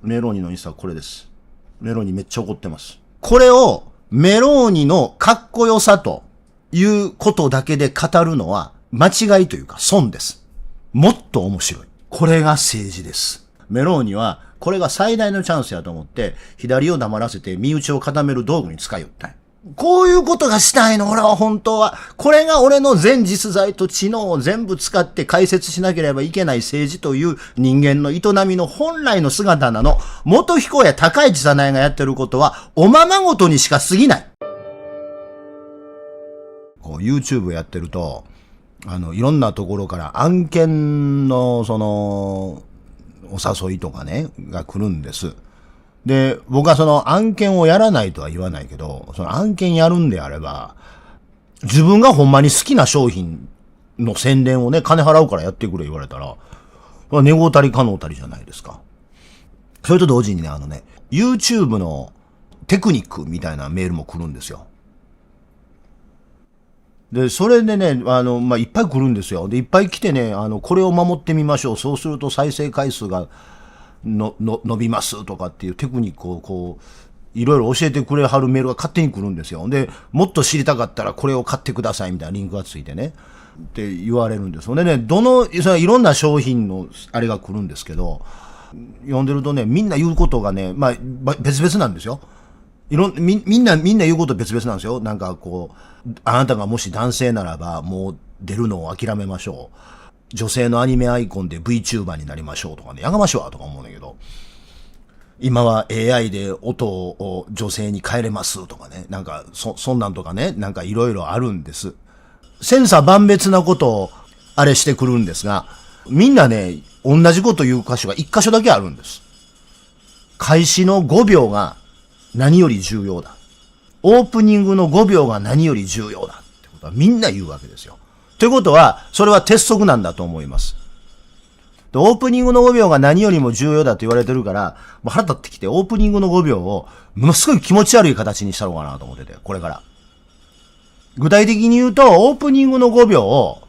メローニのインスタはこれです。メローニめっちゃ怒ってます。これをメローニのかっこよさということだけで語るのは間違いというか損です。もっと面白い。これが政治です。メローニはこれが最大のチャンスやと思って左を黙らせて身内を固める道具に使いよったんや。こういうことがしたいの、俺は本当は。これが俺の全実在と知能を全部使って解説しなければいけない政治という人間の営みの本来の姿なの。元彦や高市早苗がやってることは、おままごとにしか過ぎない。こう YouTube やってると、いろんなところから案件の、お誘いとかね、が来るんです。で、僕はその案件をやらないとは言わないけど、その案件やるんであれば、自分がほんまに好きな商品の宣伝をね、金払うからやってくれ言われたら、寝ごたりかのうたりじゃないですか。それと同時にね、YouTube のテクニックみたいなメールも来るんですよ。で、それでね、いっぱい来るんですよ。で、いっぱい来てね、これを守ってみましょう。そうすると再生回数が伸びますとかっていうテクニックをこう、いろいろ教えてくれはるメールが勝手に来るんですよ。で、もっと知りたかったらこれを買ってくださいみたいなリンクがついてね。って言われるんですよ。でね、それいろんな商品のあれが来るんですけど、読んでるとね、みんな言うことがね、別々なんですよ。みんな言うこと別々なんですよ。なんかこう、あなたがもし男性ならばもう出るのを諦めましょう。女性のアニメアイコンで VTuber になりましょうとかね、やがましょうとか思うんだけど、今は AI で音を女性に変えれますとかね、なんかそんなんとかね、なんかいろいろあるんです。千差万別なことをあれしてくるんですが、みんなね、同じこと言う箇所が一箇所だけあるんです。開始の5秒が何より重要だ。オープニングの5秒が何より重要だってことはみんな言うわけですよ。ということは、それは鉄則なんだと思います。で、オープニングの5秒が何よりも重要だと言われてるから、もう腹立ってきて、オープニングの5秒を、ものすごい気持ち悪い形にしたのかなと思ってて、これから。具体的に言うと、オープニングの5秒を、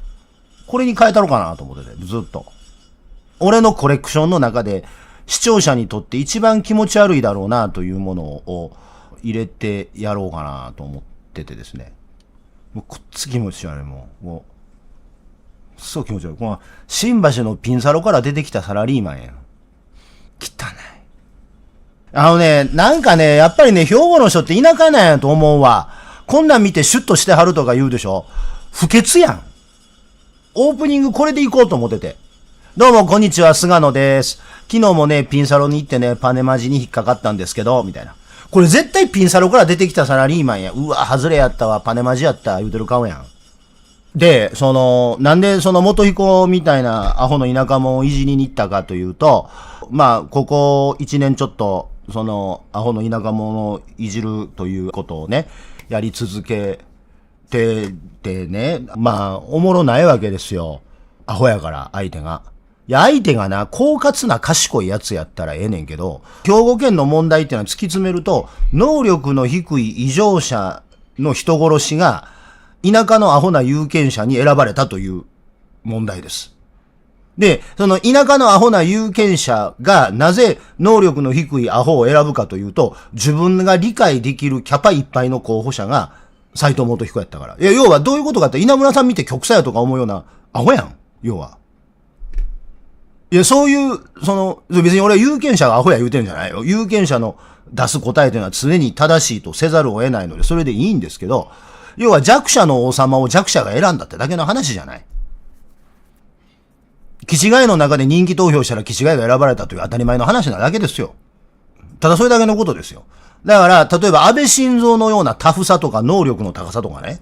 これに変えたのかなと思ってて、ずっと。俺のコレクションの中で、視聴者にとって一番気持ち悪いだろうなというものを入れてやろうかなと思っててですね。もうこっち気持ち悪い、もう。そう気持ち悪い。この新橋のピンサロから出てきたサラリーマンやん。汚い。なんかね、やっぱりね、兵庫の人って田舎なんやと思うわ。こんなん見てシュッとしてはるとか言うでしょ。不潔やん。オープニングこれで行こうと思ってて。どうもこんにちは、菅野です。昨日もね、ピンサロに行ってね、パネマジに引っかかったんですけど、みたいな。これ絶対ピンサロから出てきたサラリーマンや。うわ、外れやったわ、パネマジやった、言うてる顔やん。で、なんで元彦みたいなアホの田舎者をいじりに行ったかというと、ここ1年ちょっと、アホの田舎者をいじるということをね、やり続けててね、おもろないわけですよ。アホやから、相手が。いや、相手がな、狡猾な賢いやつやったらええねんけど、兵庫県の問題っていうのは突き詰めると、能力の低い異常者の人殺しが、田舎のアホな有権者に選ばれたという問題です。で、その田舎のアホな有権者がなぜ能力の低いアホを選ぶかというと、自分が理解できるキャパいっぱいの候補者が斉藤元彦やったから。いや、要はどういうことかって稲村さん見て極左やとか思うようなアホやん。要は。いや、そういう、別に俺は有権者がアホや言うてるんじゃないよ。有権者の出す答えというのは常に正しいとせざるを得ないので、それでいいんですけど、要は弱者の王様を弱者が選んだってだけの話じゃない。キチガイの中で人気投票したらキチガイが選ばれたという当たり前の話なだけですよ。ただそれだけのことですよ。だから、例えば安倍晋三のようなタフさとか能力の高さとかね、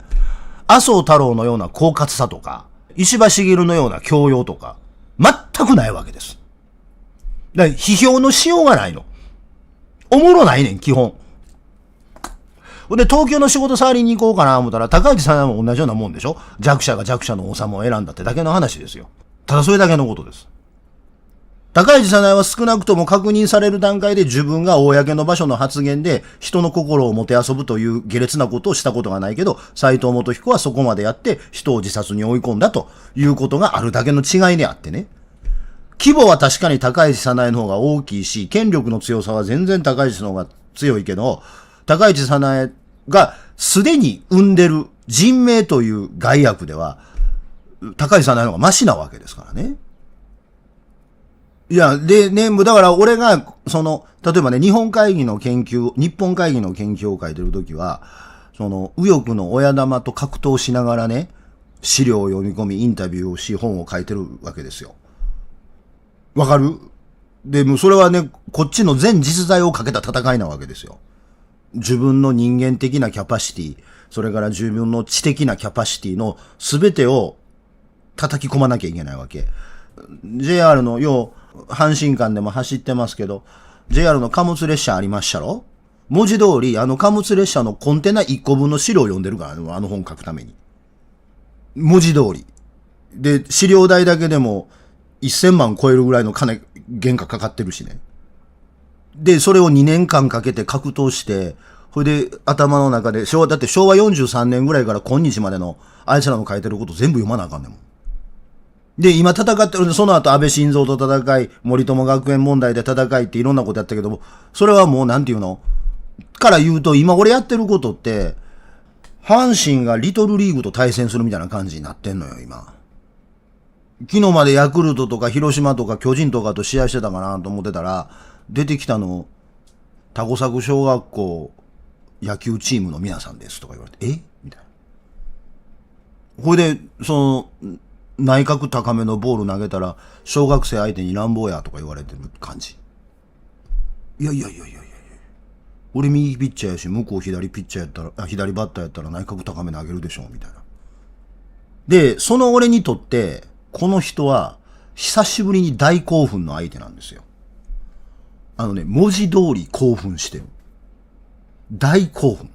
麻生太郎のような狡猾さとか、石破茂のような教養とか、全くないわけです。だから批評のしようがないの。おもろないねん、基本。で、東京の仕事触りに行こうかな思ったら、高市さんも同じようなもんでしょ。弱者が弱者の王様を選んだってだけの話ですよ。ただそれだけのことです。高市さんは少なくとも確認される段階で自分が公の場所の発言で人の心をもてあそぶという下劣なことをしたことがないけど、斉藤元彦はそこまでやって人を自殺に追い込んだということがあるだけの違いであってね。規模は確かに高市早苗の方が大きいし、権力の強さは全然高市の方が強いけど、高市早苗がすでに生んでる人命という害悪では、高市早苗の方がマシなわけですからね。いや、でね、だから俺が、例えばね、日本会議の研究を書いてるときは、右翼の親玉と格闘しながらね、資料を読み込み、インタビューをし、本を書いてるわけですよ。わかる？で、もうそれはね、こっちの全実在をかけた戦いなわけですよ。自分の人間的なキャパシティ、それから自分の知的なキャパシティの全てを叩き込まなきゃいけないわけ。JR の阪神間でも走ってますけど、JR の貨物列車ありましたろ？文字通り、貨物列車のコンテナ1個分の資料を読んでるからね、本書くために。文字通り。で、資料代だけでも1000万超えるぐらいの原価かかってるしね。で、それを2年間かけて格闘して、それで頭の中で、だって昭和43年ぐらいから今日までのあいつらの書いてること全部読まなあかんねんもん。で、今戦ってる、その後安倍晋三と戦い、森友学園問題で戦いっていろんなことやったけども、それはもうなんていうのから言うと、今俺やってることって、阪神がリトルリーグと対戦するみたいな感じになってんのよ、今。昨日までヤクルトとか広島とか巨人とかと試合してたかなと思ってたら、出てきたの、タコ作小学校野球チームの皆さんですとか言われて、えみたいな。これで、内角高めのボール投げたら、小学生相手に乱暴やとか言われてる感じ。いや。俺右ピッチャーやし、向こう左ピッチャーやったら、左バッターやったら内角高め投げるでしょ、みたいな。で、その俺にとって、この人は、久しぶりに大興奮の相手なんですよ。文字通り興奮してる。大興奮。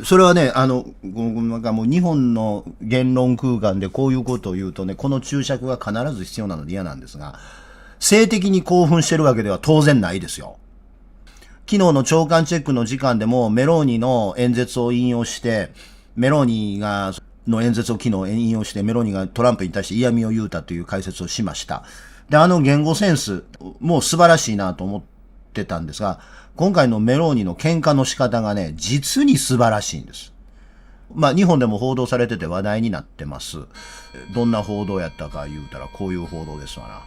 それはね、なんかもう日本の言論空間でこういうことを言うとね、この注釈が必ず必要なので嫌なんですが、性的に興奮してるわけでは当然ないですよ。昨日の長官チェックの時間でもメローニの演説を引用して、メローニの演説を昨日引用して、メローニがトランプに対して嫌味を言うたという解説をしました。で、言語センスも素晴らしいなと思ってたんですが、今回のメローニの喧嘩の仕方がね、実に素晴らしいんです。日本でも報道されてて話題になってます。どんな報道やったか言うたらこういう報道ですわ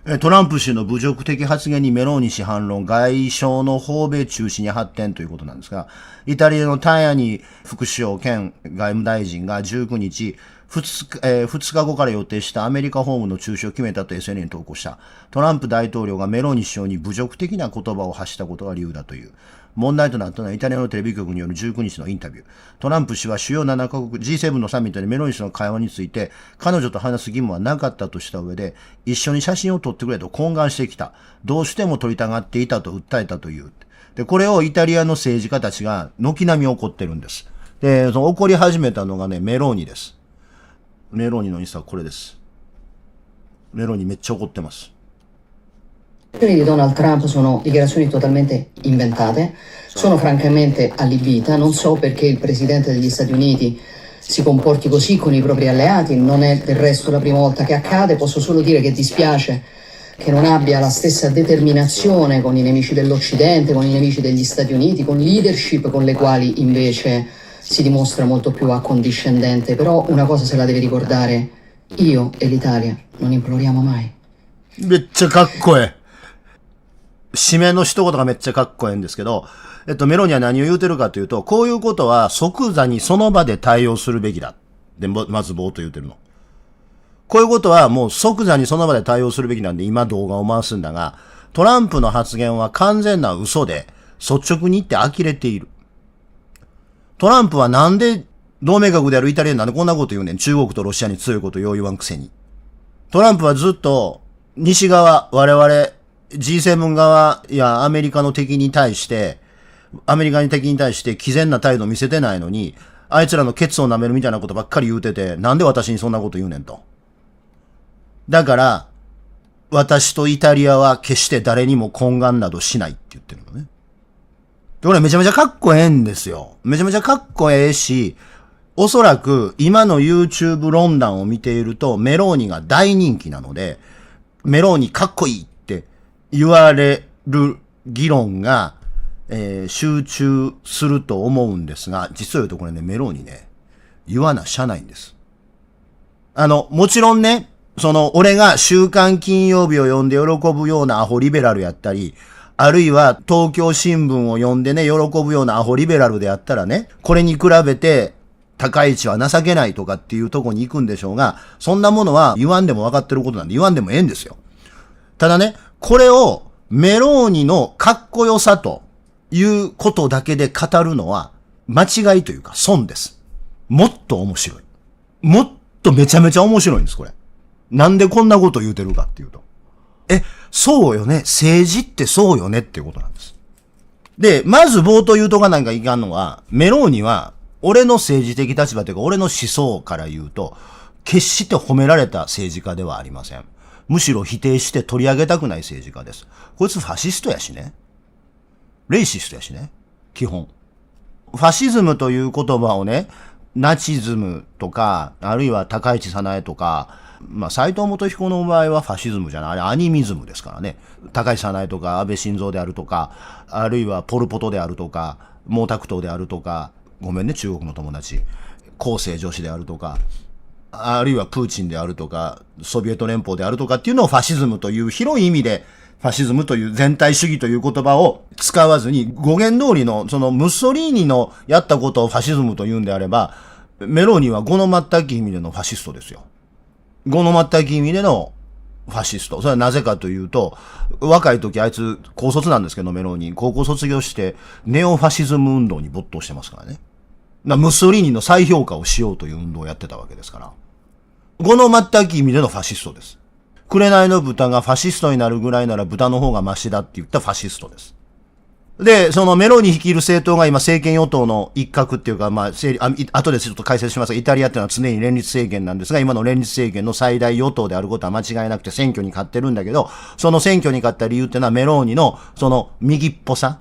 な。トランプ氏の侮辱的発言にメローニ氏反論、外相の訪米中止に発展ということなんですが、イタリアのタヤニ副首相兼外務大臣が19日、2日後から予定したアメリカ訪問の中止を決めたと SNL に投稿した。トランプ大統領がメローニ首相に侮辱的な言葉を発したことが理由だという。問題となったのはイタリアのテレビ局による19日のインタビュー。トランプ氏は主要7カ国 G7 のサミットでメローニ氏の会話について、彼女と話す義務はなかったとした上で、一緒に写真を撮ってくれと懇願してきた。どうしても撮りたがっていたと訴えたという。で、これをイタリアの政治家たちが軒並み怒ってるんです。で、怒り始めたのがね、メローニです。メローニのインスタはこれです。メローニめっちゃ怒ってます。Le dichiarazioni di Donald Trump sono dichiarazioni totalmente inventate, sono francamente allibita, non so perché il presidente degli Stati Uniti si comporti così con i propri alleati, non è del resto la prima volta che accade, posso solo dire che dispiace che non abbia la stessa determinazione con i nemici dell'Occidente, con i nemici degli Stati Uniti, con leadership con le quali invece si dimostra molto più accondiscendente, però una cosa se la deve ricordare, io e l'Italia non imploriamo mai. めっちゃかっこええ。締めの一言がめっちゃかっこええんですけど、メローニは何を言うてるかというと、こういうことは即座にその場で対応するべきだ。で、まず冒頭言うてるの。こういうことはもう即座にその場で対応するべきなんで今動画を回すんだが、トランプの発言は完全な嘘で、率直に言って呆れている。トランプはなんで同盟国であるイタリアになんでこんなこと言うねん。中国とロシアに強いことよう言わんくせに。トランプはずっと西側、我々、G7 側やアメリカの敵に対して、毅然な態度を見せてないのに、あいつらのケツを舐めるみたいなことばっかり言うてて、なんで私にそんなこと言うねんと。だから、私とイタリアは決して誰にも懇願などしないって言ってるのね。で、これめちゃめちゃかっこええんですよ。めちゃめちゃかっこええし、おそらく今の YouTube 論壇を見ているとメローニが大人気なので、メローニかっこいいって言われる議論が、集中すると思うんですが、実を言うとこれね、メローニね、言わなしゃないんです。もちろんね、俺が週刊金曜日を読んで喜ぶようなアホリベラルやったり、あるいは東京新聞を読んでね、喜ぶようなアホリベラルであったらね、これに比べて、高市は情けないとかっていうとこに行くんでしょうが、そんなものは言わんでも分かってることなんで言わんでもええんですよ。ただね、これをメローニのかっこよさということだけで語るのは間違いというか損です。もっと面白い。もっとめちゃめちゃ面白いんです、これ。なんでこんなこと言うてるかっていうと。そうよね。政治ってそうよねっていうことなんです。で、まず冒頭言うとかなんかいかんのは、メローニは、俺の政治的立場というか、俺の思想から言うと、決して褒められた政治家ではありません。むしろ否定して取り上げたくない政治家です。こいつファシストやしね。レイシストやしね。基本。ファシズムという言葉をね、ナチズムとか、あるいは高市早苗とか、斎藤元彦の場合はファシズムじゃない、あれアニミズムですからね。高市早苗とか、安倍晋三であるとか、あるいはポルポトであるとか、毛沢東であるとか、ごめんね、中国の友達。後世女子であるとか、あるいはプーチンであるとか、ソビエト連邦であるとかっていうのをファシズムという広い意味で、ファシズムという全体主義という言葉を使わずに、語源通りの、ムッソリーニのやったことをファシズムと言うんであれば、メローニは語の全く意味でのファシストですよ。語の全く意味でのファシスト。それはなぜかというと、若い時あいつ高卒なんですけど、メローニ。高校卒業して、ネオファシズム運動に没頭してますからね。ムッソリーニの再評価をしようという運動をやってたわけですから。語の全く意味でのファシストです。紅の豚がファシストになるぐらいなら豚の方がマシだって言ったファシストです。で、そのメローニ率いる政党が今政権与党の一角っていうか、後でちょっと解説しますが、イタリアっていうのは常に連立政権なんですが、今の連立政権の最大与党であることは間違いなくて選挙に勝ってるんだけど、その選挙に勝った理由っていうのはメローニのその右っぽさ。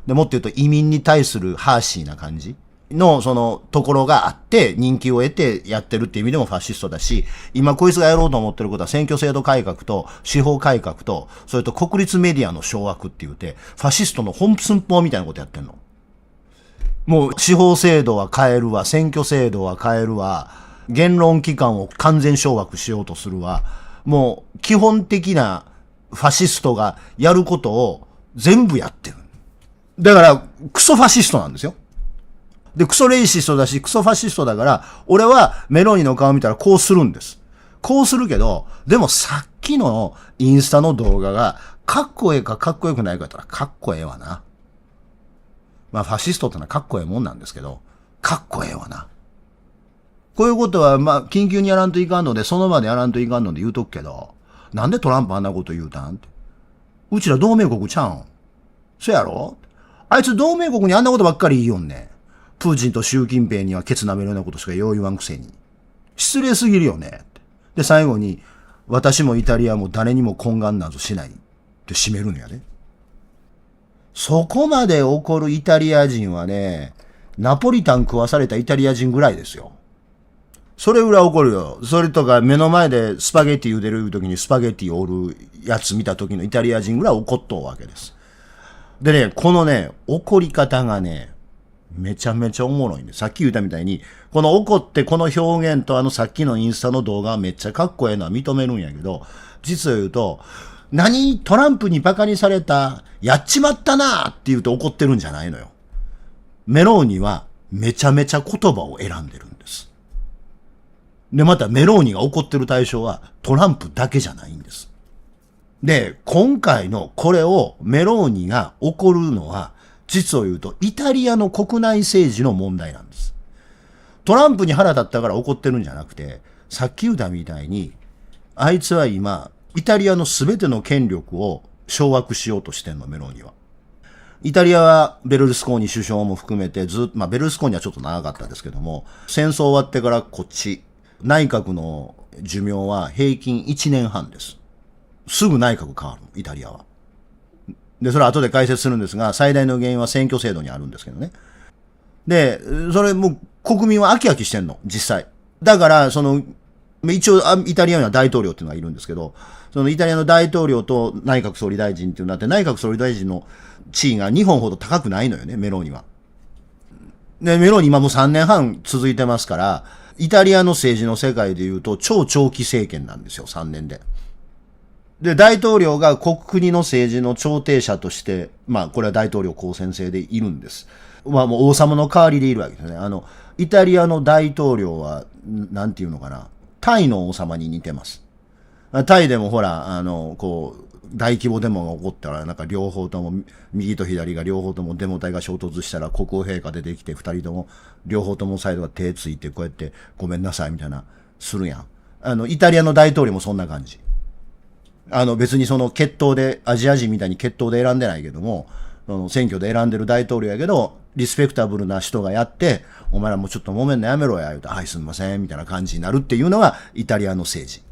で、もっと言うと移民に対するハーシーな感じのそのところがあって人気を得てやってるっていう意味でもファシストだし、今こいつがやろうと思ってることは選挙制度改革と司法改革と、それと国立メディアの掌握って言って、ファシストの本寸法みたいなことやってんの。もう司法制度は変えるわ、選挙制度は変えるわ、言論機関を完全掌握しようとするわ、もう基本的なファシストがやることを全部やってる。だからクソファシストなんですよ。で、クソレイシストだし、クソファシストだから、俺はメローニの顔見たらこうするんです。こうするけど、でもさっきのインスタの動画が、かっこええかかっこよくないか言ったら、かっこええわな。ファシストってのはかっこええもんなんですけど、かっこええわな。こういうことは、緊急にやらんといかんので、その場でやらんといかんので言うとくけど、なんでトランプあんなこと言うたんって。うちら同盟国ちゃうん。そやろ？あいつ同盟国にあんなことばっかり言いよんね。プーチンと習近平にはケツ舐めるようなことしかよう言わんくせに。失礼すぎるよね。で、最後に、私もイタリアも誰にも懇願などしない。って締めるんやね。そこまで怒るイタリア人はね、ナポリタン食わされたイタリア人ぐらいですよ。それぐらい怒るよ。それとか目の前でスパゲッティ茹でる時にスパゲッティを折るやつ見た時のイタリア人ぐらい怒っとうわけです。でね、このね、怒り方がね、めちゃめちゃおもろいんで、さっき言ったみたいに、この怒ってこの表現とさっきのインスタの動画はめっちゃかっこええのは認めるんやけど、実を言うと、何トランプにバカにされた、やっちまったなって言うと怒ってるんじゃないのよ。メローニはめちゃめちゃ言葉を選んでるんです。で、またメローニが怒ってる対象はトランプだけじゃないんです。で、今回のこれをメローニが怒るのは、実を言うと、イタリアの国内政治の問題なんです。トランプに腹立ったから怒ってるんじゃなくて、さっき言ったみたいに、あいつは今、イタリアの全ての権力を掌握しようとしてんの、メローニは。イタリアはベルルスコーニ首相も含めてずっと、ベルルスコーニはちょっと長かったですけども、戦争終わってからこっち、内閣の寿命は平均1年半です。すぐ内閣変わるの、イタリアは。で、それは後で解説するんですが、最大の原因は選挙制度にあるんですけどね。で、それも国民は飽き飽きしてんの、実際。だから、一応、イタリアには大統領っていうのがいるんですけど、そのイタリアの大統領と内閣総理大臣っていうのがあって、内閣総理大臣の地位が日本ほど高くないのよね、メローニは。で、メローニ今もう3年半続いてますから、イタリアの政治の世界で言うと超長期政権なんですよ、3年で。で、大統領が国の政治の調停者として、まあ、これは大統領公選制でいるんです。まあ、もう王様の代わりでいるわけですね。イタリアの大統領は、なんていうのかな、タイの王様に似てます。タイでもほら、大規模デモが起こったら、なんか両方とも、右と左が両方ともデモ隊が衝突したら国王陛下出てきて、二人とも、両方ともサイドが手ついて、こうやってごめんなさいみたいな、するやん。イタリアの大統領もそんな感じ。別にその決闘で、アジア人みたいに決闘で選んでないけども、選挙で選んでる大統領やけど、リスペクタブルな人がやって、お前らもうちょっと揉めんのやめろや、言うと、はいすみません、みたいな感じになるっていうのがイタリアの政治。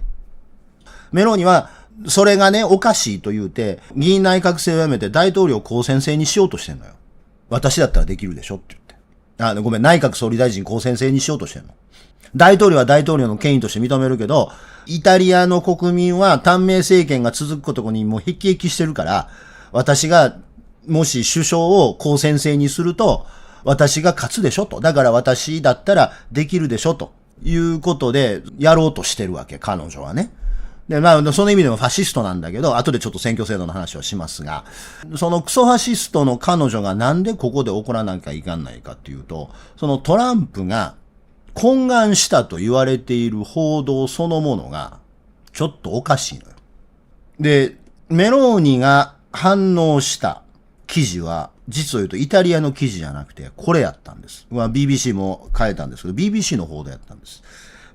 メローニは、それがね、おかしいと言うて、議員内閣制をやめて大統領公選制にしようとしてんのよ。私だったらできるでしょって言って。ごめん、内閣総理大臣公選制にしようとしてんの。大統領は大統領の権威として認めるけど、イタリアの国民は短命政権が続くことにもう辟易してるから、私がもし首相を公選制にすると、私が勝つでしょと。だから私だったらできるでしょということでやろうとしてるわけ、彼女はね。で、まあ、その意味でもファシストなんだけど、後でちょっと選挙制度の話をしますが、そのクソファシストの彼女がなんでここで起こらなきゃいかんないかっていうと、そのトランプが懇願したと言われている報道そのものが、ちょっとおかしいのよ。で、メローニが反応した記事は、実を言うとイタリアの記事じゃなくて、これやったんです。まあ、BBC も変えたんですけど、BBC の報道やったんです。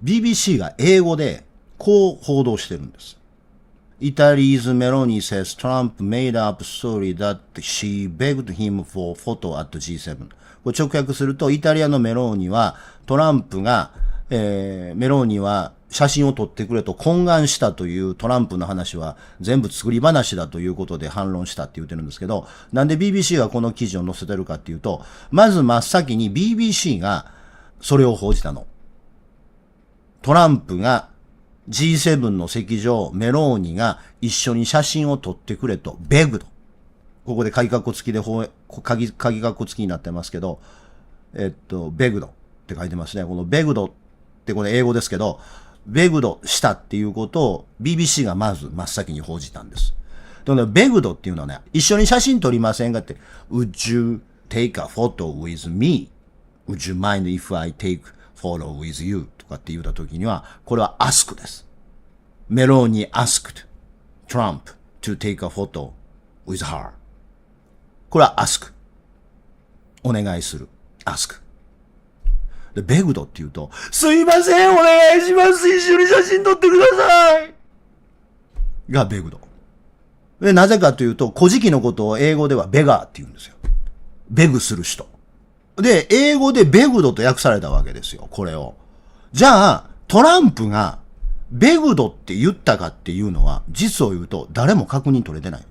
BBC が英語で、こう報道してるんです。Italy's Meloni says Trump made up story that she begged him for photo at G7。これ直訳すると、イタリアのメローニは、トランプが、メローニは写真を撮ってくれと懇願したというトランプの話は全部作り話だということで反論したって言ってるんですけど、なんで BBC がこの記事を載せてるかっていうと、まず真っ先に BBC がそれを報じたの。トランプがG7 の席上、メローニが一緒に写真を撮ってくれと、ベグと。ここで鍵括弧付きで、鍵括弧付きになってますけど、ベグドって書いてますね。このベグドってこれ英語ですけど、ベグドしたっていうことを BBC がまず真っ先に報じたんです。でもね、ベグドっていうのはね、一緒に写真撮りませんかって、Would you take a photo with me?Would you mind if I take photo with you? とかって言ったときには、これは ask です。メローニ asked Trump to take a photo with her. これは ask。お願いする。ask。で、ベグドって言うと、すいません、お願いします。一緒に写真撮ってください。がベグド。で、なぜかというと、古事記のことを英語ではベガーって言うんですよ。ベグする人。で、英語でベグドと訳されたわけですよ、これを。じゃあ、トランプがベグドって言ったかっていうのは、実を言うと誰も確認取れてない。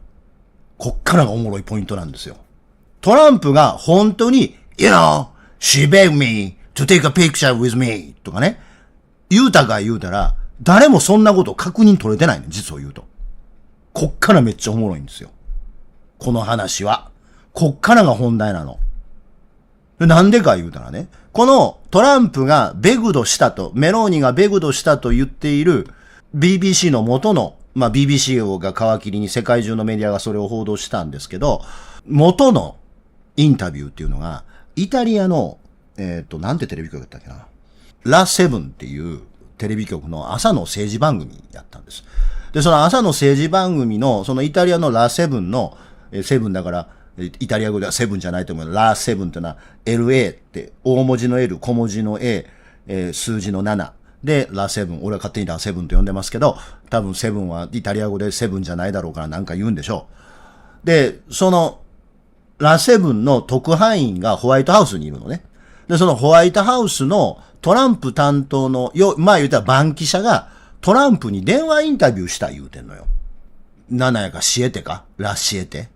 こっからがおもろいポイントなんですよ。トランプが本当に、You know, she begged me to take a picture with me とかね、言うたか言うたら、誰もそんなこと確認取れてないね、実を言うと。こっからめっちゃおもろいんですよ。この話は。こっからが本題なの。なんでか言うたらね、このトランプがベグドしたと、メローニがベグドしたと言っている BBC の元の、まあ BBC が皮切りに世界中のメディアがそれを報道したんですけど、元のインタビューっていうのが、イタリアの、なんてテレビ局だったっけな。ラ・セブンっていうテレビ局の朝の政治番組やったんです。で、その朝の政治番組の、そのイタリアのラ・セブンの、セブンだから、イタリア語ではセブンじゃないと思う。ラ・セブンってのは LA って大文字の L、小文字の A、数字の7でラ・セブン。俺は勝手にラ・セブンと呼んでますけど、多分セブンはイタリア語でセブンじゃないだろうからなんか言うんでしょう。で、そのラ・セブンの特派員がホワイトハウスにいるのね。で、そのホワイトハウスのトランプ担当のまあ言うたら番記者がトランプに電話インタビューした言うてんのよ。7やかシエテかラ・シエテ。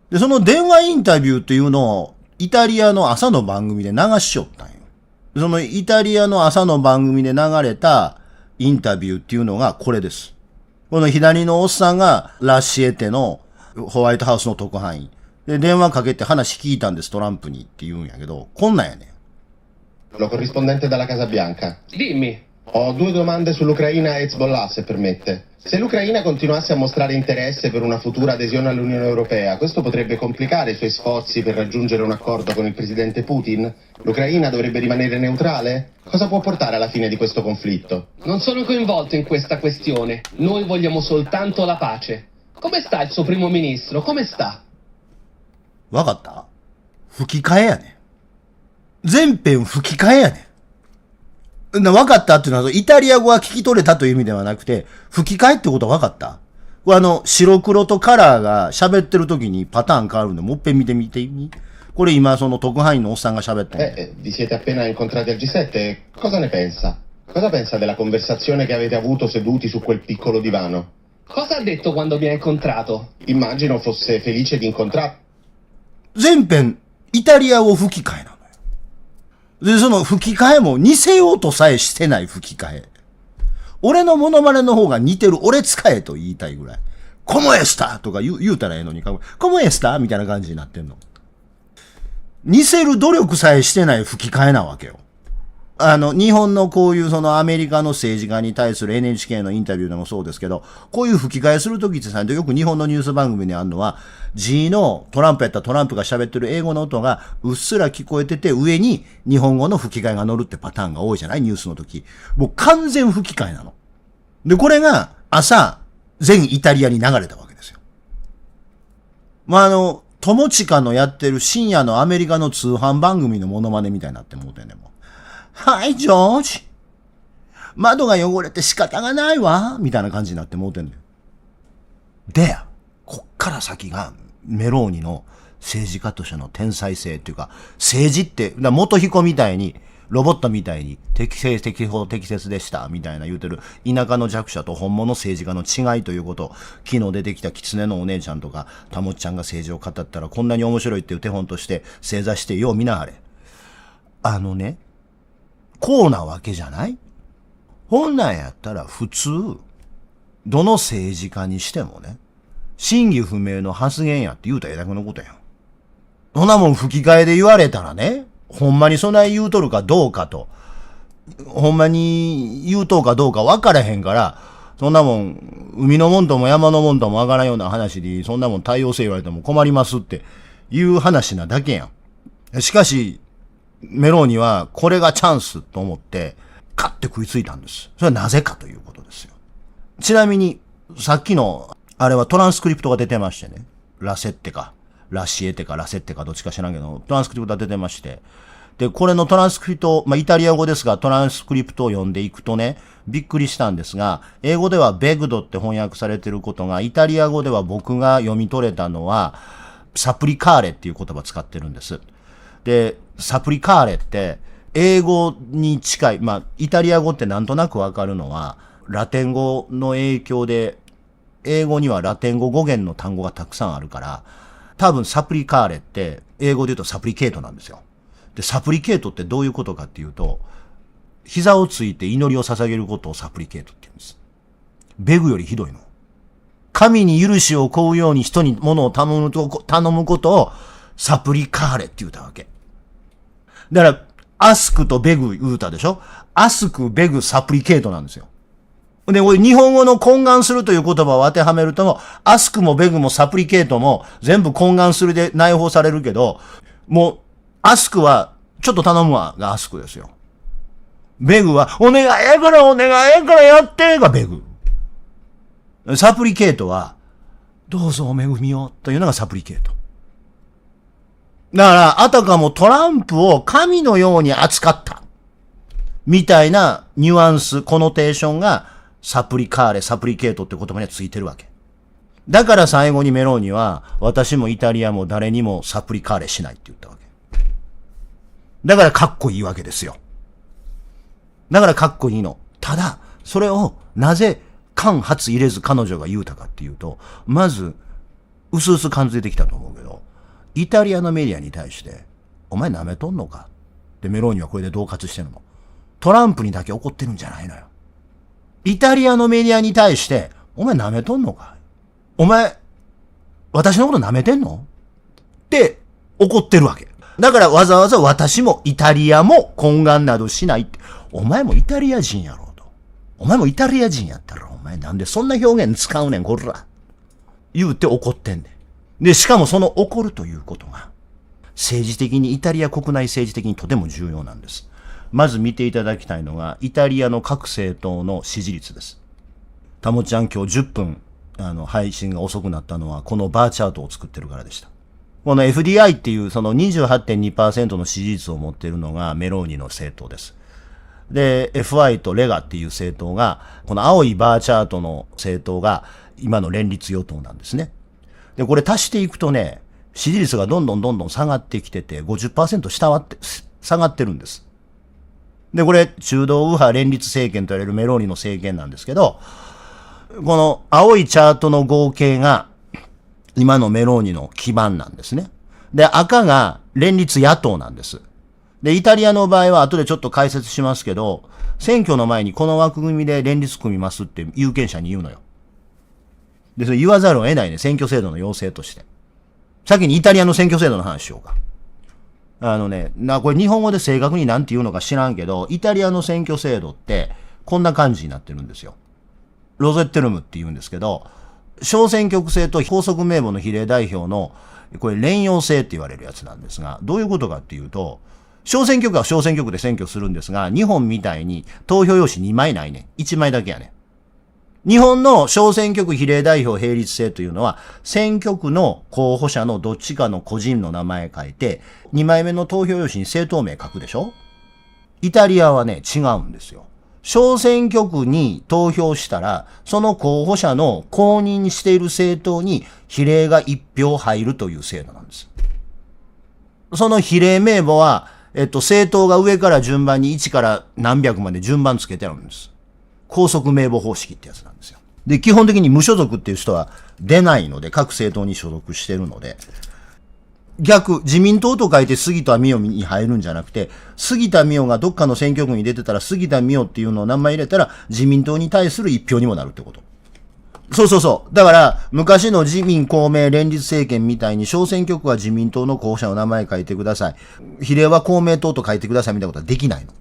で、その電話インタビューっていうのをイタリアの朝の番組で流しよったんよ。そのイタリアの朝の番組で流れたインタビューっていうのがこれです。この左のおっさんがラシエテのホワイトハウスの特派員。で、電話かけて話聞いたんです、トランプにって言うんやけど、こんなんやねん。Lo corrispondente dalla Casa Bianca. Dimmi. Ho due domande sull'Ucraina e Hezbollah, se permette. Se l'Ucraina continuasse a mostrare interesse per una futura adesione all'Unione Europea, questo potrebbe complicare i suoi sforzi per raggiungere un accordo con il presidente Putin? L'Ucraina dovrebbe rimanere neutrale? Cosa può portare alla fine di questo conflitto? Non sono coinvolto in questa questione. Noi vogliamo soltanto la pace. Come sta il suo primo ministro? Come sta? わかった？吹き替えやねん。全編吹き替えやねん。わかったっていうのは、イタリア語は聞き取れたという意味ではなくて、吹き替えってことはわかった？これ白黒とカラーが喋ってる時にパターン変わるんで、もう一遍見てみてみ。これ今その特派員のおっさんが喋ったんや。Vi siete appena incontrati al G7? Cosa ne pensa? Cosa pensa della conversazione che avete avuto seduti su quel piccolo divano? Cosa ha detto quando vi ha incontrato? Immagino fosse felice di incontrarvi. 全編、イタリア語吹き替えなのよ。で、その吹き替えも似せようとさえしてない吹き替え。俺のモノマネの方が似てる、俺使えと言いたいぐらい。コモエスタとか言うたらええのに、コモエスタみたいな感じになってんの。似せる努力さえしてない吹き替えなわけよ。日本のこういうそのアメリカの政治家に対する NHK のインタビューでもそうですけど、こういう吹き替えするときってさ、よく日本のニュース番組にあるのは、G のトランプやったらトランプが喋ってる英語の音がうっすら聞こえてて、上に日本語の吹き替えが乗るってパターンが多いじゃない？ニュースの時。もう完全吹き替えなの。で、これが朝、全イタリアに流れたわけですよ。友近のやってる深夜のアメリカの通販番組のモノマネみたいになってもうてんねんもん。はい、ジョージ。窓が汚れて仕方がないわ。みたいな感じになってもうてんねん。で、こっから先がメローニの政治家としての天才性っていうか、政治って、元彦みたいに、ロボットみたいに適正適法適切でした、みたいな言うてる田舎の弱者と本物政治家の違いということを、昨日出てきた狐のお姉ちゃんとか、たもっちゃんが政治を語ったらこんなに面白いっていう手本として正座してよう見なはれ。こうなわけじゃない？本来やったら普通、どの政治家にしてもね、真偽不明の発言やって言うたらええだけのことやん。そんなもん吹き替えで言われたらね、ほんまにそない言うとるかどうかと、ほんまに言うとうかどうか分からへんから、そんなもん、海のもんとも山のもんともわからんような話で、そんなもん対応せ言われても困りますっていう話なだけやん。しかし、メローニはこれがチャンスと思って、カッて食いついたんです。それはなぜかということですよ。ちなみに、さっきの、あれはトランスクリプトが出てましてね。ラセッテか、ラシエテか、ラセッテかどっちか知らんけど、トランスクリプトが出てまして。で、これのトランスクリプト、イタリア語ですが、トランスクリプトを読んでいくとね、びっくりしたんですが、英語ではベグドって翻訳されてることが、イタリア語では僕が読み取れたのは、サプリカーレっていう言葉を使ってるんです。で、サプリカーレって、英語に近い、イタリア語ってなんとなくわかるのは、ラテン語の影響で、英語にはラテン語語源の単語がたくさんあるから、多分サプリカーレって、英語で言うとサプリケートなんですよ。で、サプリケートってどういうことかっていうと、膝をついて祈りを捧げることをサプリケートって言うんです。ベグよりひどいの。神に許しを請うように人に物を頼むことをサプリカーレって言うたわけ。だから、アスクとベグ言うたでしょ？アスク、ベグ、サプリケートなんですよ。で、これ日本語の懇願するという言葉を当てはめるとも、アスクもベグもサプリケートも全部懇願するで内包されるけど、もう、アスクは、ちょっと頼むわがアスクですよ。ベグは、お願いやからやってがベグ。サプリケートは、どうぞお恵みをというのがサプリケート。だから、あたかもトランプを神のように扱った。みたいなニュアンス、コノテーションがサプリカーレ、サプリケートって言葉にはついてるわけ。だから最後にメローニは、私もイタリアも誰にもサプリカーレしないって言ったわけ。だからかっこいいわけですよ。だからかっこいいの。ただ、それをなぜ間髪入れず彼女が言うたかっていうと、まず、うすうす感づいてきたと思うけど、イタリアのメディアに対して、お前舐めとんのかで、メローニはこれで恫喝してるの。トランプにだけ怒ってるんじゃないのよ。イタリアのメディアに対して、お前舐めとんのか？お前、私のこと舐めてんの？って怒ってるわけ。だからわざわざ私もイタリアも懇願などしないって。お前もイタリア人やろうと。お前もイタリア人やったら、お前なんでそんな表現使うねん、こら。言うて怒ってんねん。で、しかもその怒るということが、政治的に、イタリア国内政治的にとても重要なんです。まず見ていただきたいのが、イタリアの各政党の支持率です。たもちゃん今日10分、配信が遅くなったのは、このバーチャートを作ってるからでした。この FDI っていうその 28.2% の支持率を持っているのがメローニの政党です。で、FI とレガっていう政党が、この青いバーチャートの政党が今の連立与党なんですね。で、これ足していくとね、支持率がどんどん下がってきてて、50% 下がってるんです。で、これ中道右派連立政権と言われるメローニの政権なんですけど、この青いチャートの合計が今のメローニの基盤なんですね。で、赤が連立野党なんです。で、イタリアの場合は後でちょっと解説しますけど、選挙の前にこの枠組みで連立組みますって有権者に言うのよ。で、それ言わざるを得ないね、選挙制度の要請として。先にイタリアの選挙制度の話しようか。これ日本語で正確に何て言うのか知らんけど、イタリアの選挙制度ってこんな感じになってるんですよ。ロゼッテルムって言うんですけど、小選挙区制と法則名簿の比例代表の、これ連用制って言われるやつなんですが、どういうことかっていうと、小選挙区は小選挙区で選挙するんですが、日本みたいに投票用紙2枚ないね。1枚だけやね。日本の小選挙区比例代表並立制というのは、選挙区の候補者のどっちかの個人の名前書いて、2枚目の投票用紙に政党名書くでしょ？イタリアはね、違うんですよ。小選挙区に投票したら、その候補者の公認している政党に比例が1票入るという制度なんです。その比例名簿は、政党が上から順番に1から何百まで順番つけてあるんです。高速名簿方式ってやつなんですよ。で、基本的に無所属っていう人は出ないので、各政党に所属してるので、自民党と書いて杉田水脈に入るんじゃなくて、杉田水脈がどっかの選挙区に出てたら、杉田水脈っていうのを名前入れたら、自民党に対する一票にもなるってこと。そう。だから、昔の自民公明連立政権みたいに、小選挙区は自民党の候補者の名前書いてください。比例は公明党と書いてくださいみたいなことはできないの。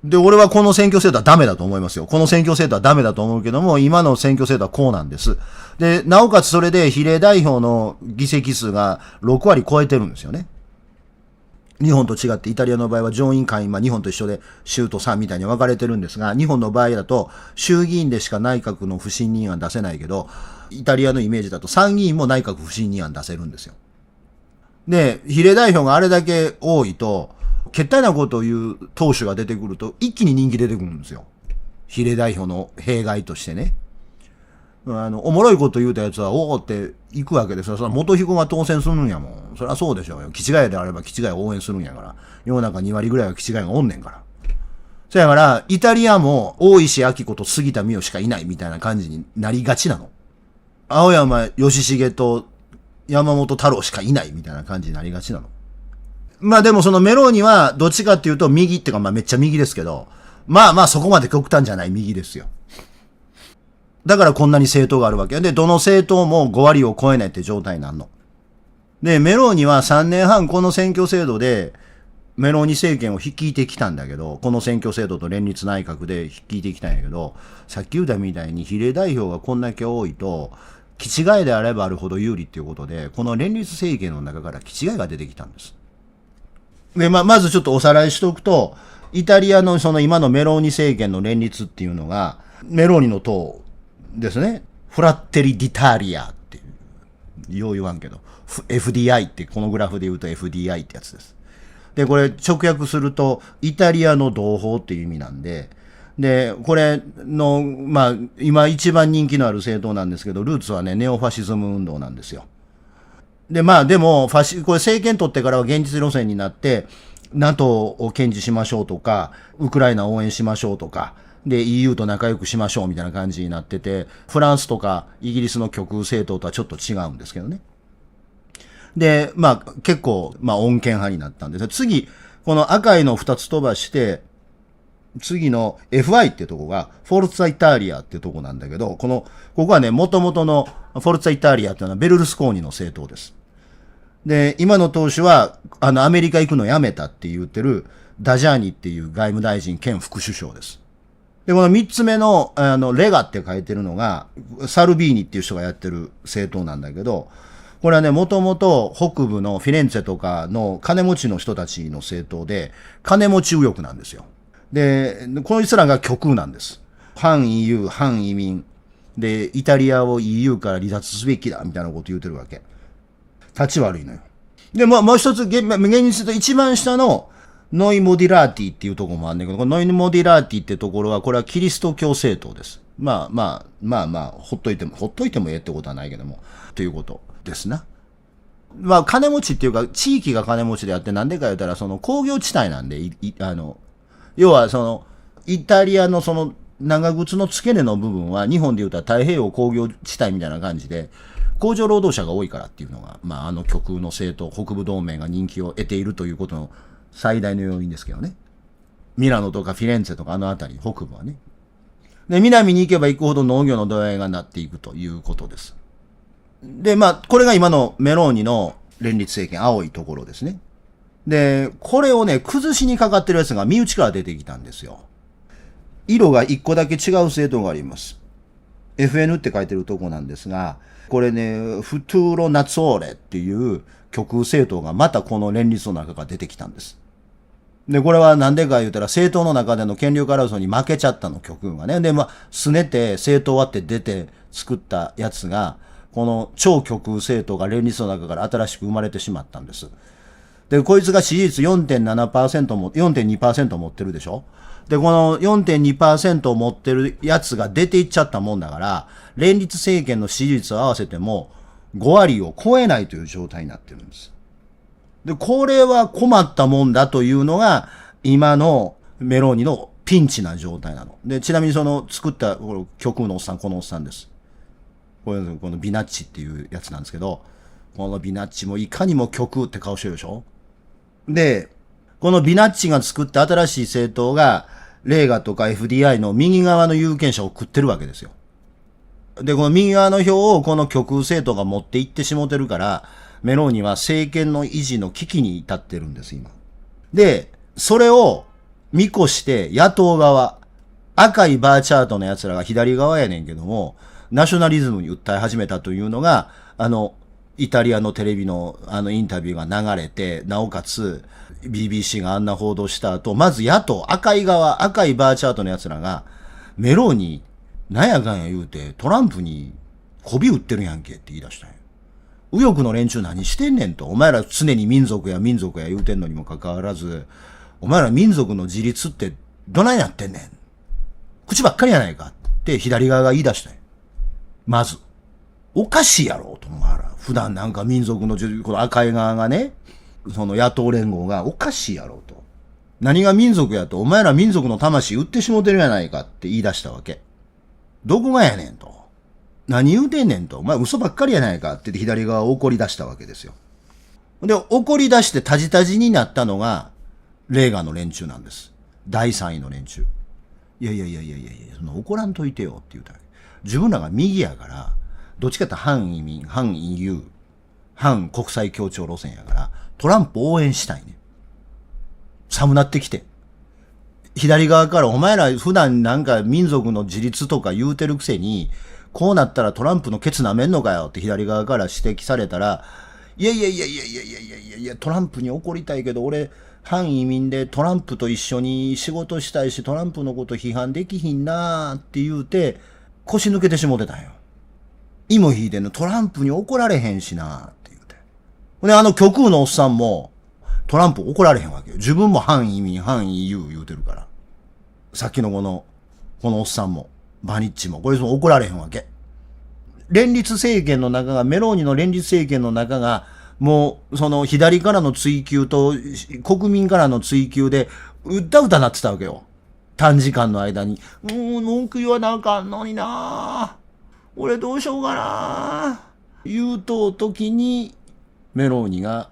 で、俺はこの選挙制度はダメだと思いますよ。この選挙制度はダメだと思うけども、今の選挙制度はこうなんです。で、なおかつそれで比例代表の議席数が6割超えてるんですよね。日本と違ってイタリアの場合は上院下院、日本と一緒で州と3みたいに分かれてるんですが、日本の場合だと衆議院でしか内閣の不信任案出せないけど、イタリアのイメージだと参議院も内閣不信任案出せるんですよ。で、比例代表があれだけ多いと、けったいなことを言う党首が出てくると一気に人気出てくるんですよ。比例代表の弊害としてね。おもろいこと言うたやつはおおって行くわけですよ。それは元彦が当選するんやもん。そりゃそうでしょうよ。気違いであれば気違いを応援するんやから。世の中2割ぐらいは気違いがおんねんから。そやから、イタリアも大石晃子と杉田水脈しかいないみたいな感じになりがちなの。青山義重と山本太郎しかいないみたいな感じになりがちなの。でもそのメローニはどっちかっていうと右っていうかめっちゃ右ですけど、そこまで極端じゃない右ですよ。だからこんなに政党があるわけで、どの政党も5割を超えないって状態になるの。で、メローニは3年半この選挙制度でメローニ政権を率いてきたんだけど、この選挙制度と連立内閣で率いてきたんやけど、さっき言ったみたいに比例代表がこんだけ多いと、気違いであればあるほど有利っていうことで、この連立政権の中から気違いが出てきたんです。で、まずちょっとおさらいしておくと、イタリアのその今のメローニ政権の連立っていうのが、メローニの党ですね。フラッテリ・ディタリアっていう、よう言わんけど、FDI ってこのグラフで言うと FDI ってやつです。で、これ直訳すると、イタリアの同胞っていう意味なんで、で、これの、今一番人気のある政党なんですけど、ルーツはね、ネオファシズム運動なんですよ。で、でも、これ政権取ってからは現実路線になって、NATO を堅持しましょうとか、ウクライナを応援しましょうとか、で、EU と仲良くしましょうみたいな感じになってて、フランスとかイギリスの極右政党とはちょっと違うんですけどね。で、結構、穏健派になったんです。次、この赤いのを2つ飛ばして、次の FI ってとこが、フォルツァイタリアってとこなんだけど、ここはね、元々のフォルツァイタリアっていうのはベルルスコーニの政党です。で、今の党首は、アメリカ行くのやめたって言ってる、ダジャーニっていう外務大臣兼副首相です。で、この3つ目の、レガって書いてるのが、サルビーニっていう人がやってる政党なんだけど、これはね、もともと北部のフィレンツェとかの金持ちの人たちの政党で、金持ち右翼なんですよ。で、こいつらが極右なんです。反 EU、反移民。で、イタリアを EU から離脱すべきだ、みたいなこと言うてるわけ。立ち悪いのよ。で、もう一つ、現実と一番下の、ノイモディラーティっていうところもあるんだけど、このノイモディラーティってところは、これはキリスト教政党です。まあ、ほっといてもええってことはないけども、ということですな。まあ、金持ちっていうか、地域が金持ちであって、なんでか言ったら、その工業地帯なんで、要はイタリアの長靴の付け根の部分は、日本で言うたら太平洋工業地帯みたいな感じで、工場労働者が多いからっていうのが、まあ、極右の政党、北部同盟が人気を得ているということの最大の要因ですけどね。ミラノとかフィレンツェとかあの辺り、北部はね。で、南に行けば行くほど農業の土合がなっていくということです。で、まあ、これが今のメローニの連立政権、青いところですね。で、これをね、崩しにかかってるやつが身内から出てきたんですよ。色が一個だけ違う政党があります。FN って書いてるとこなんですが、これね、フトゥーロ・ナツオーレっていう極右政党がまたこの連立の中から出てきたんです。で、これはなんでか言うたら政党の中での権力争いに負けちゃったの、極右がね。で、まあ、拗ねて政党割って出て作ったやつが、この超極右政党が連立の中から新しく生まれてしまったんです。で、こいつが支持率 4.2% 持ってるでしょ。で、この 4.2% を持ってるやつが出ていっちゃったもんだから、連立政権の支持率を合わせても5割を超えないという状態になってるんです。で、これは困ったもんだというのが、今のメローニのピンチな状態なの。で、ちなみに作った極右のおっさん、このおっさんです。このビナッチっていうやつなんですけど、このビナッチもいかにも極右って顔してるでしょ。で、このビナッチが作った新しい政党が、レーガとか FDI の右側の有権者を食ってるわけですよ。で、この右側の票をこの極右政党が持っていってしもてるから、メローニは政権の維持の危機に至ってるんです、今。で、それを見越して野党側、赤いバーチャートの奴らが左側やねんけども、ナショナリズムに訴え始めたというのが、イタリアのテレビのインタビューが流れて、なおかつ BBC があんな報道した後、まず野党、赤いバーチャートの奴らが、メローニ、なんやかんや言うて、トランプに媚び売ってるやんけって言い出したんや。右翼の連中何してんねんと。お前ら常に民族や言うてんのにもかかわらず、お前ら民族の自立ってどないなってんねん。口ばっかりやないかって左側が言い出したんや。まず。おかしいやろと思うから。普段なんか民族のこの赤い側がね、その野党連合がおかしいやろと。何が民族やと、お前ら民族の魂売ってしもてるやないかって言い出したわけ。どこがやねんと。何言うてんねんと。お前嘘ばっかりやないかって言って左側を怒り出したわけですよ。で、怒り出してタジタジになったのが、レーガンの連中なんです。第3位の連中。いや、その怒らんといてよって言うたわけ。自分らが右やから、どっちかって反移民、反 EU、反国際協調路線やから、トランプ応援したいね。寒なってきて。左側からお前ら普段なんか民族の自立とか言うてるくせに、こうなったらトランプのケツ舐めんのかよって左側から指摘されたら、いや、トランプに怒りたいけど俺、反移民でトランプと一緒に仕事したいし、トランプのこと批判できひんなーって言うて、腰抜けてしもてたんよ。意も引いてんの、トランプに怒られへんしなーって言うて。で、極右のおっさんも、トランプ怒られへんわけよ。自分も反移民、反 EU 言うてるから。さっきのこのおっさんも、バニッチも、これ怒られへんわけ。連立政権の中が、メローニの連立政権の中が、もう、その左からの追及と、国民からの追及で、うったうたなってたわけよ。短時間の間に。文句言わなあかんのにな俺どうしようかな言うと時に、メローニが、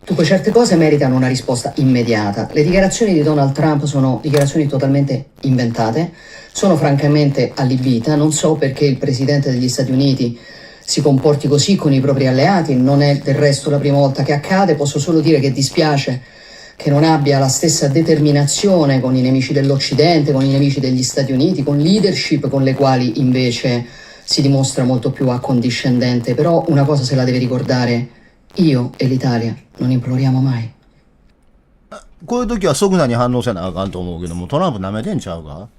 Dunque, certe cose meritano una risposta immediata. Le dichiarazioni di Donald Trump sono dichiarazioni totalmente inventate, sono francamente allibita. Non so perché il presidente degli Stati Uniti si comporti così con i propri alleati, non è del resto la prima volta che accade. Posso solo dire che dispiace che non abbia la stessa determinazione con i nemici dell'Occidente, con i nemici degli Stati Uniti, con leadership con le quali invece si dimostra molto più accondiscendente. Però una cosa se la deve ricordare: io e l'Italia non imploriamo mai. こういう時は即座に反応せなあかんと思うけども、トランプ舐めてんちゃうか？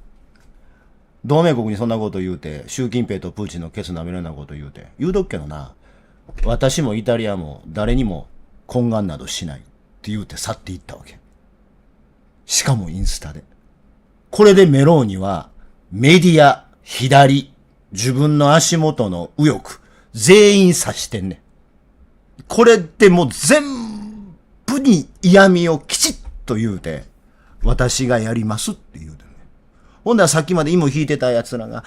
同盟国にそんなこと言うて、習近平とプーチンのケツ舐めるようなこと言うて、言うとくけどな、私もイタリアも誰にも懇願などしないって言うて去っていったわけ。しかもインスタで。これでメローニはメディア、左、自分の足元の右翼、全員指してんねん。これってもう全部に嫌味をきちっと言うて、私がやりますって言うてね。ほんだらさっきまで芋引いてた奴らが、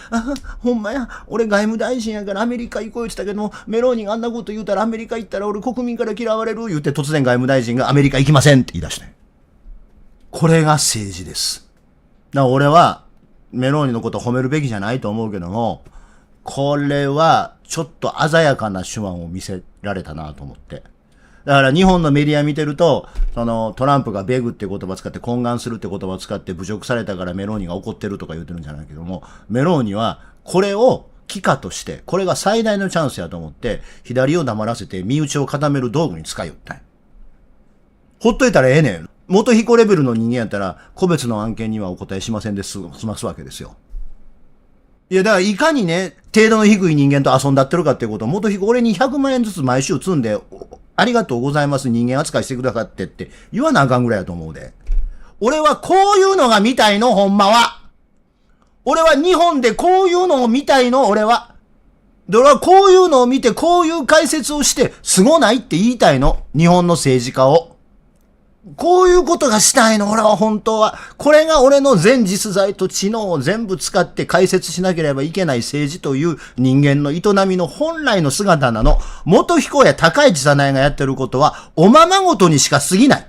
ほんまや、俺外務大臣やからアメリカ行こう言ってたけど、メローニがあんなこと言うたらアメリカ行ったら俺国民から嫌われる言うて突然外務大臣がアメリカ行きませんって言い出して。これが政治です。だから俺はメローニのことを褒めるべきじゃないと思うけども、これはちょっと鮮やかな手腕を見せられたなと思って。だから日本のメディア見てると、トランプがベグって言葉を使って懇願するって言葉を使って侮辱されたからメローニが怒ってるとか言ってるんじゃないけども、メローニはこれを機会として、これが最大のチャンスやと思って、左を黙らせて身内を固める道具に使いよったんや。ほっといたらええねん。元彦レベルの人間やったら、個別の案件にはお答えしませんで済ますわけですよ。いや、だからいかにね、程度の低い人間と遊んだってるかっていうことを、元彦俺に100万円ずつ毎週積んで、ありがとうございます人間扱いしてくださってって言わなあかんぐらいやと思うで。俺はこういうのが見たいの、ほんまは。俺は日本でこういうのを見たいの、俺は。で、俺はこういうのを見て、こういう解説をして、すごないって言いたいの。日本の政治家を。こういうことがしたいの、俺は本当は。これが俺の全実在と知能を全部使って解説しなければいけない政治という人間の営みの本来の姿なの。元彦や高市早苗がやってることは、おままごとにしか過ぎない。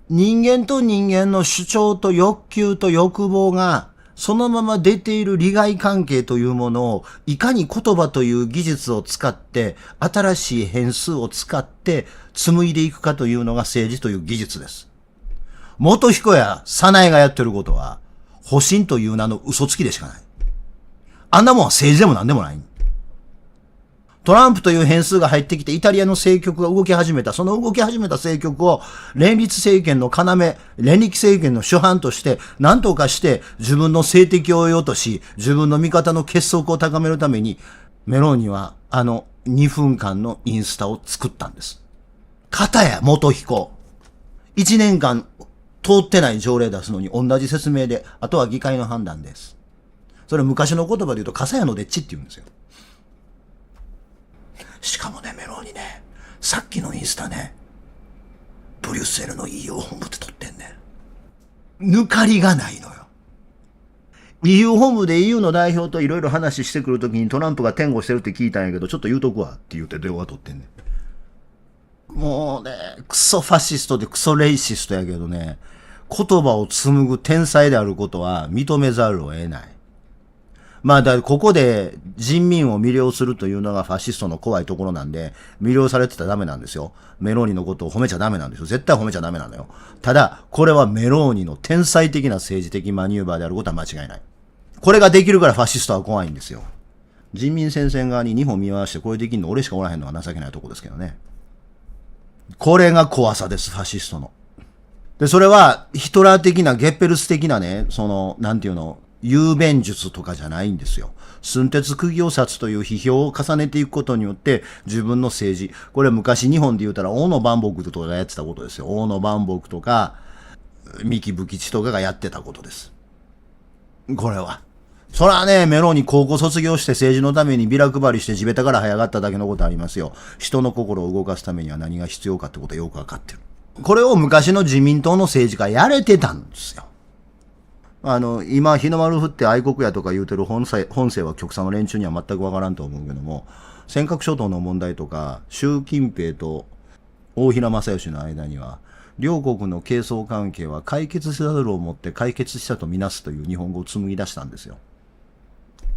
人間と人間の主張と欲求と欲望が、そのまま出ている利害関係というものを、いかに言葉という技術を使って、新しい変数を使って紡いでいくかというのが政治という技術です。元彦や早苗がやってることは、保身という名の嘘つきでしかない。あんなもんは政治でも何でもない。トランプという変数が入ってきてイタリアの政局が動き始めた。その動き始めた政局を連立政権の要、連立政権の主犯として何とかして自分の政敵を得ようとし、自分の味方の結束を高めるためにメローニは2分間のインスタを作ったんです。片や元彦。1年間通ってない条例出すのに同じ説明で、あとは議会の判断です。それ昔の言葉で言うと笠谷のでっちって言うんですよ。しかもね、メローニね、さっきのインスタね、ブリュッセルの EU 本部って撮ってんねん。抜かりがないのよ。EU 本部で EU の代表といろいろ話してくるときにトランプが天狗してるって聞いたんやけど、ちょっと言うとくわって言って電話撮ってんねん。もうね、クソファシストでクソレイシストやけどね、言葉を紡ぐ天才であることは認めざるを得ない。まあ、ここで人民を魅了するというのがファシストの怖いところなんで、魅了されてたらダメなんですよ。メローニのことを褒めちゃダメなんですよ。絶対褒めちゃダメなのよ。ただ、これはメローニの天才的な政治的マニューバーであることは間違いない。これができるからファシストは怖いんですよ。人民戦線側に日本見回してこれできんの俺しかおらへんのは情けないとこですけどね。これが怖さです、ファシストの。で、それはヒトラー的なゲッペルス的なね、なんていうの、雄弁術とかじゃないんですよ。寸鉄釘を刺つという批評を重ねていくことによって自分の政治、これ昔日本で言うたら大野万博とかがやってたことですよ。大野万博とか三木武吉とかがやってたことです。これは。そらね、メローニ高校卒業して政治のためにビラ配りして地べたから這い上がっただけのことありますよ。人の心を動かすためには何が必要かってことはよくわかってる。これを昔の自民党の政治家やれてたんですよ。今、日の丸振って愛国やとか言うてる本性は極左の連中には全くわからんと思うけども、尖閣諸島の問題とか、習近平と大平正義の間には、両国の係争関係は解決せざるをもって解決したとみなすという日本語を紡ぎ出したんですよ。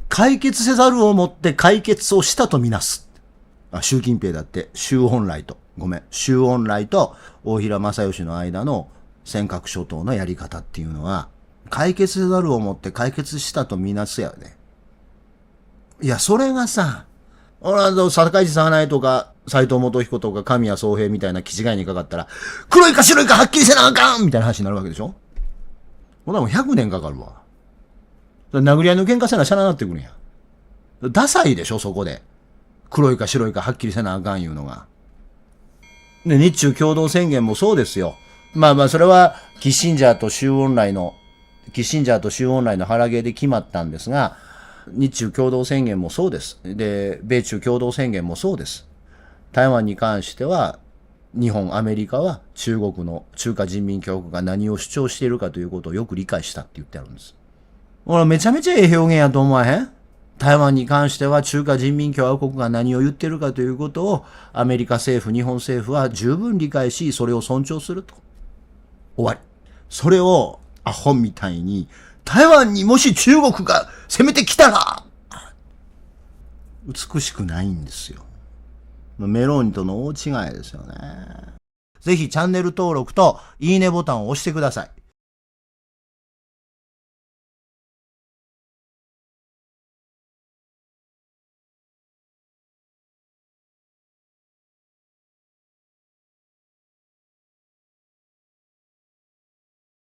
解決せざるをもって解決をしたとみなす。習近平だって、周恩来と大平正義の間の尖閣諸島のやり方っていうのは、解決せざるをもって解決したとみなすやね。いや、それがさ、坂井さんないとか、斎藤元彦とか神谷宗平みたいな気違いにかかったら、黒いか白いかはっきりせなあかんみたいな話になるわけでしょ。ほなもう100年かかるわ。殴り合いの喧嘩せなしゃななってくるんや。ダサいでしょ、そこで。黒いか白いかはっきりせなあかんいうのが。で、日中共同宣言もそうですよ。それは、キッシンジャーと周恩来の腹芸で決まったんですが、日中共同宣言もそうです。で、米中共同宣言もそうです。台湾に関しては、日本、アメリカは中国の中華人民共和国が何を主張しているかということをよく理解したって言ってあるんです。めちゃめちゃええ表現やと思わへん？台湾に関しては中華人民共和国が何を言ってるかということをアメリカ政府、日本政府は十分理解し、それを尊重すると。終わり。それをアホみたいに、台湾にもし中国が攻めてきたら、美しくないんですよ。メローニとの大違いですよね。ぜひチャンネル登録といいねボタンを押してください。